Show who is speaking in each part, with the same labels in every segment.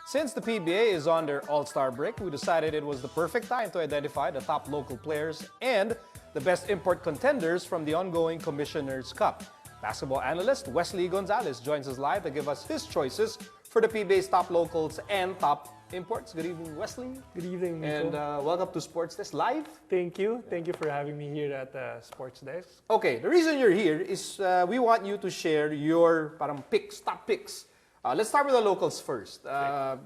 Speaker 1: Since the PBA is on their all-star break, we decided it was the perfect time to identify the top local players and the best import contenders from the ongoing Commissioner's Cup. Basketball analyst Wesley Gonzales joins us live to give us his choices for the PBA's top locals and top imports. Good evening, Wesley.
Speaker 2: Good evening, Mico.
Speaker 1: And welcome to Sports Desk Live.
Speaker 2: Thank you. Thank you for having me here at Sports Desk.
Speaker 1: Okay, the reason you're here is we want you to share your top picks. Let's start with the locals first.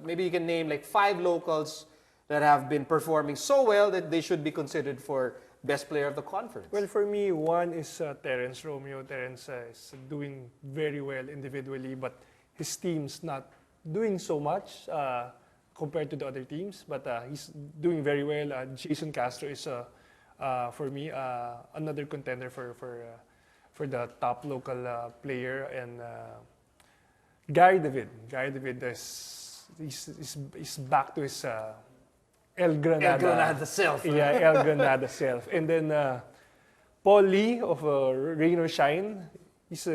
Speaker 1: Maybe you can name like 5 locals that have been performing so well that they should be considered for best player of the conference.
Speaker 2: Well, for me, one is Terence Romeo. Terence is doing very well individually, but his team's not doing so much compared to the other teams. But he's doing very well. Jason Castro is, for me, another contender for the top local player. And Gary David is back to his El Granada
Speaker 1: self.
Speaker 2: Yeah, El Granada self. And then Paul Lee of Rain or Shine, he's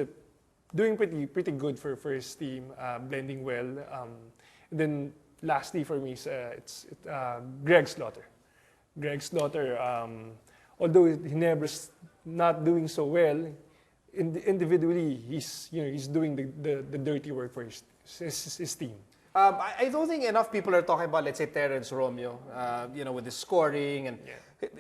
Speaker 2: doing pretty good for his team, blending well. And then lastly for me, it's Greg Slaughter. Greg Slaughter, although he never's not doing so well, individually he's doing the dirty work for his team.
Speaker 1: I don't think enough people are talking about, let's say, Terence Romeo, with his scoring, and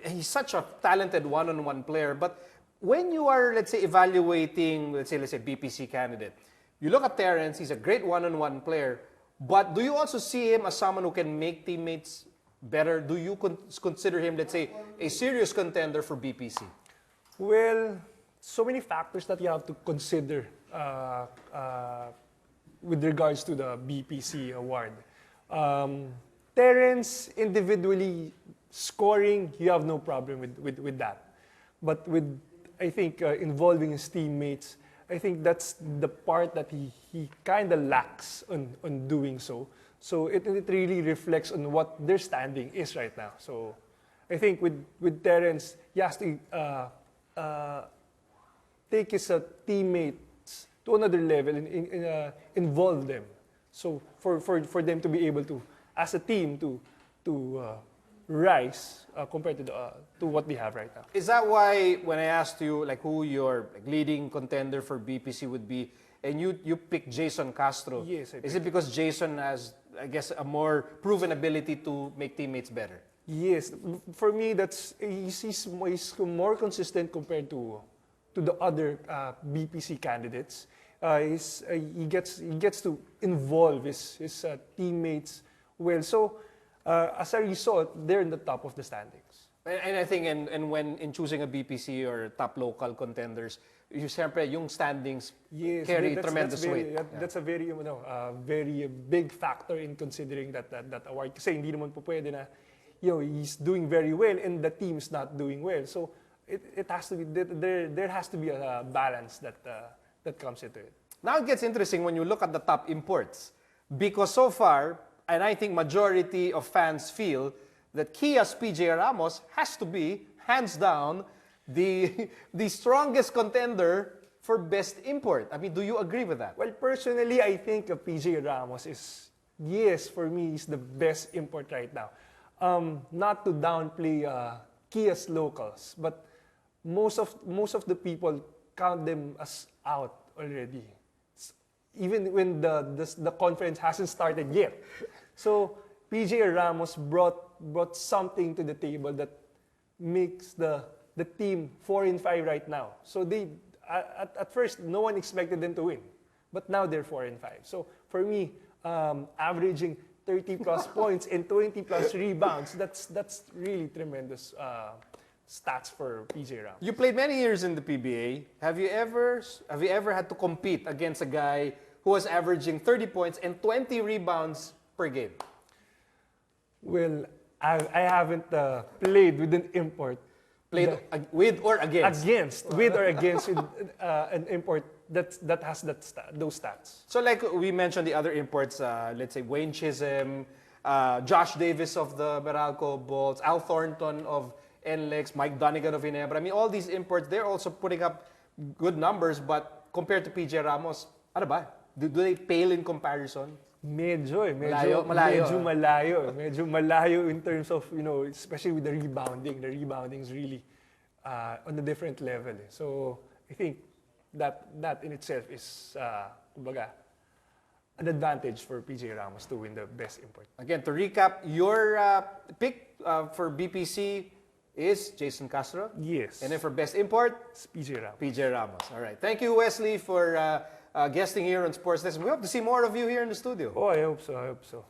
Speaker 1: he's such a talented one-on-one player. But when you are, let's say, evaluating, let's say, BPC candidate, you look at Terence, he's a great one-on-one player, but do you also see him as someone who can make teammates better? Do you consider him, let's say, a serious contender for BPC?
Speaker 2: Well, so many factors that you have to consider with regards to the BPC award. Terence individually scoring, you have no problem with that. But with, I think, involving his teammates, I think that's the part that he kind of lacks on doing so. So it really reflects on what their standing is right now. So I think with Terence, he has to take his teammates to another level and involve them. So for them to be able to, as a team, to rise compared to what they have right now.
Speaker 1: Is that why when I asked you like who your leading contender for BPC would be, and you picked Jason Castro?
Speaker 2: Yes,
Speaker 1: is it because Jason has, I guess, a more proven ability to make teammates better?
Speaker 2: Yes, for me he's more consistent compared to the other BPC candidates. He gets to involve his teammates well. So as a result, they're in the top of the standings.
Speaker 1: And I think and when in choosing a BPC or top local contenders, siyempre yung standings carry tremendous weight.
Speaker 2: That's a very very big factor in considering that award. Kasi hindi naman po pwede na he's doing very well and the team's not doing well. So it has to be there has to be a balance that comes into it.
Speaker 1: Now it gets interesting when you look at the top imports, because so far, and I think majority of fans feel that Kia's PJ Ramos has to be hands down the strongest contender for best import. I mean, do you agree with that?
Speaker 2: Well, personally, I think PJ Ramos is, yes, for me, is the best import right now. Not to downplay Kia's locals, but most of the people count them as out already, even when the conference hasn't started yet. So PJ Ramos brought something to the table that makes the team 4-5 right now. So they at first no one expected them to win, but now they're 4-5. So for me, averaging 30 plus points and 20 plus rebounds, that's really tremendous stats for PJ Ramos.
Speaker 1: You played many years in the PBA. Have you ever had to compete against a guy who was averaging 30 points and 20 rebounds per game?
Speaker 2: Well, I haven't played with an import.
Speaker 1: Played with or against?
Speaker 2: With or against an import that has those stats.
Speaker 1: So like we mentioned the other imports, let's say Wayne Chisholm, Josh Davis of the Meralco Bolts, Al Thornton of NLEX, Mike Donegan of Ginebra. I mean, all these imports, they're also putting up good numbers, but compared to PJ Ramos, ano ba? do they pale in comparison?
Speaker 2: Medyo
Speaker 1: Malayo.
Speaker 2: Medyo malayo in terms of, especially with the rebounding. The rebounding is really on a different level. So I think that in itself is, kumbaga, an advantage for PJ Ramos to win the best import.
Speaker 1: Again, to recap, your pick for BPC is Jason Castro.
Speaker 2: Yes.
Speaker 1: And then for best import,
Speaker 2: It's PJ Ramos.
Speaker 1: PJ Ramos. All right. Thank you, Wesley, for guesting here on Sports Desk. We hope to see more of you here in the studio.
Speaker 2: Oh, I hope so.